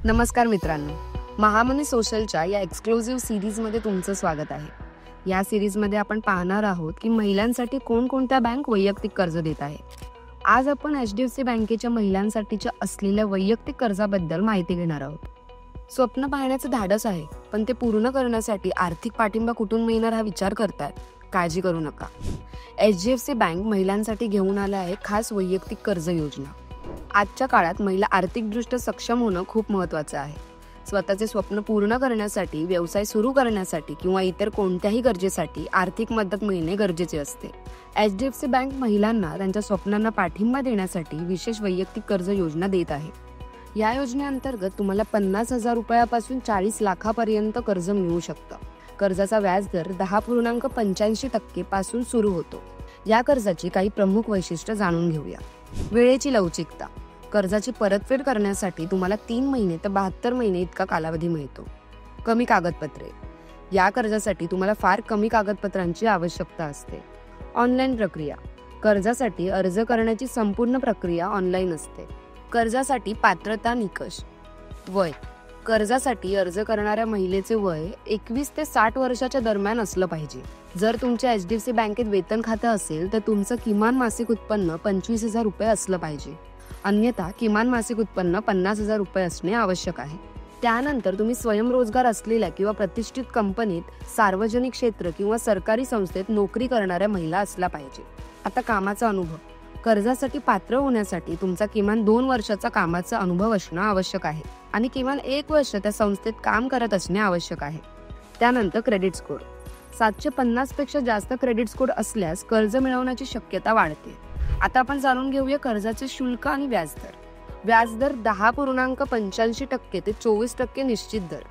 नमस्कार मित्रांनो, महामनी सोशलच्या या एक्सक्लुझिव्ह सिरीजमध्ये तुमचं स्वागत आहे। या सिरीजमध्ये आपण पाहणार आहोत की महिलांसाठी कोणकोणत्या बँक वैयक्तिक कर्ज देत आहे। आज आपण HDFC बँकेच्या महिलांसाठीच्या असलेल्या वैयक्तिक कर्जाबद्दल माहिती घेणार आहोत। स्वप्न पाहण्याचं धाडस आहे, पण ते पूर्ण करण्यासाठी आर्थिक पाठिंबा कुठून मिळणार हा विचार करताय? काळजी करू नका। HDFC बँक महिलांसाठी घेऊन आला आहे खास वैयक्तिक कर्ज योजना। आजच्या काळात महिला आर्थिकदृष्ट्या सक्षम होणं खूप महत्त्वाचं आहे। स्वतःचे स्वप्न पूर्ण करण्यासाठी, व्यवसाय सुरू करण्यासाठी किंवा इतर कोणत्याही गरजेसाठी आर्थिक मदत मिळणे गरजेचे असते। HDFC बँक महिलांना त्यांच्या स्वप्नांना पाठिंबा देण्यासाठी विशेष वैयक्तिक कर्ज योजना देत आहे। या योजनेअंतर्गत तुम्हाला 50,000 रुपयापासून 40 लाखापर्यंत कर्ज मिळू शकतं। कर्जाचा व्याजदर 10.85% पासून सुरू होतो। या कर्जाची काही प्रमुख वैशिष्ट्ये जाणून घेऊया। वेळेची लवचिकता। कर्जाची परतफेड करण्यासाठी तुम्हाला 3 महिने ते 72 महिने इतका कालावधी मिळतो। कमी कागदपत्रे। या कर्जासाठी तुम्हाला फार कमी कागदपत्रांची आवश्यकता असते। ऑनलाईन प्रक्रिया। कर्जासाठी अर्ज करण्याची संपूर्ण प्रक्रिया ऑनलाईन असते। कर्जासाठी पात्रता निकष। वय। कर्जासाठी अर्ज करणाऱ्या महिलेचे वय 21 ते 60 वर्षाच्या दरम्यान असलं पाहिजे। जर तुमच्या HDFC बँकेत वेतन खातं असेल तर तुमचं किमान मासिक उत्पन्न 25,000 रुपये असलं पाहिजे। अन्यथा किमान मासिक उत्पन्न 50,000 रुपये असणे आवश्यक आहे। त्यानंतर तुम्ही स्वयंरोजगार असलेल्या किंवा प्रतिष्ठित कंपनीत, सार्वजनिक क्षेत्र किंवा सरकारी संस्थेत नोकरी करणाऱ्या महिला असला पाहिजे। आता कामाचा अनुभव। कर्जासाठी पात्र होण्यासाठी तुमचा किमान 2 वर्षाचा कामाचा अनुभव असणं आवश्यक आहे आणि किमान 1 वर्ष त्या संस्थेत काम करत असणे आवश्यक आहे। त्यानंतर क्रेडिट स्कोअर। 750 पेक्षा जास्त क्रेडिट स्कोअर असल्यास कर्ज मिळवण्याची शक्यता वाढते। आता आपण जाणून घेऊया कर्जाचे शुल्क आणि व्याजदर। व्याजदर 10.85% ते 24% निश्चित दर।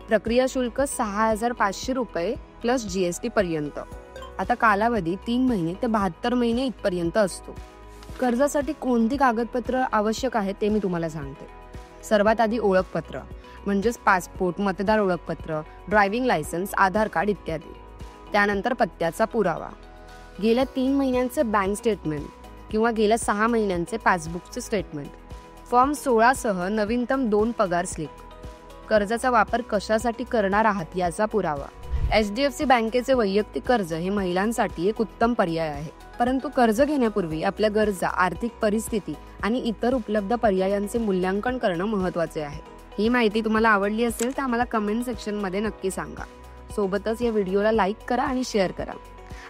प्रक्रिया शुल्क 6,500 रुपये प्लस GST पर्यंत। आता कालावधी 3 महिने ते 72 महिने इथपर्यंत असतो। कर्जासाठी कोणती कागदपत्र आवश्यक आहे ते मी तुम्हाला सांगते। सर्वात आधी ओळखपत्र म्हणजेच पासपोर्ट, मतदार ओळखपत्र, ड्रायव्हिंग लायसन्स, आधार कार्ड इत्यादी। त्यानंतर पत्त्याचा पुरावा, गेल्या 3 महिन्यांचे बँक स्टेटमेंट किंवा गेल्या 6 महिन्यांचे पासबुकचे स्टेटमेंट, फॉर्म 16 सह नवीनतम 2 पगार स्लिप, कर्जाचा वापर कशासाठी करणार आहात याचा पुरावा। HDFC बँकेचे वैयक्तिक कर्ज हे महिलांसाठी एक उत्तम पर्याय आहे, परंतु कर्ज घेण्यापूर्वी आपल्या गरजा, आर्थिक परिस्थिती आणि इतर उपलब्ध पर्यायांचे मूल्यांकन करणं महत्त्वाचे आहे। ही माहिती तुम्हाला आवडली असेल तर आम्हाला कमेंट सेक्शनमध्ये नक्की सांगा। सोबतच या व्हिडिओला लाईक करा आणि शेअर करा।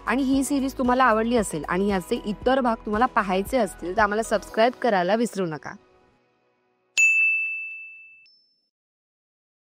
आणि ही सिरीज तुम्हाला आवडली असेल आणि याचे इतर भाग तुम्हाला पाहायचे असतील तर आम्हाला सबस्क्राईब करायला विसरू नका।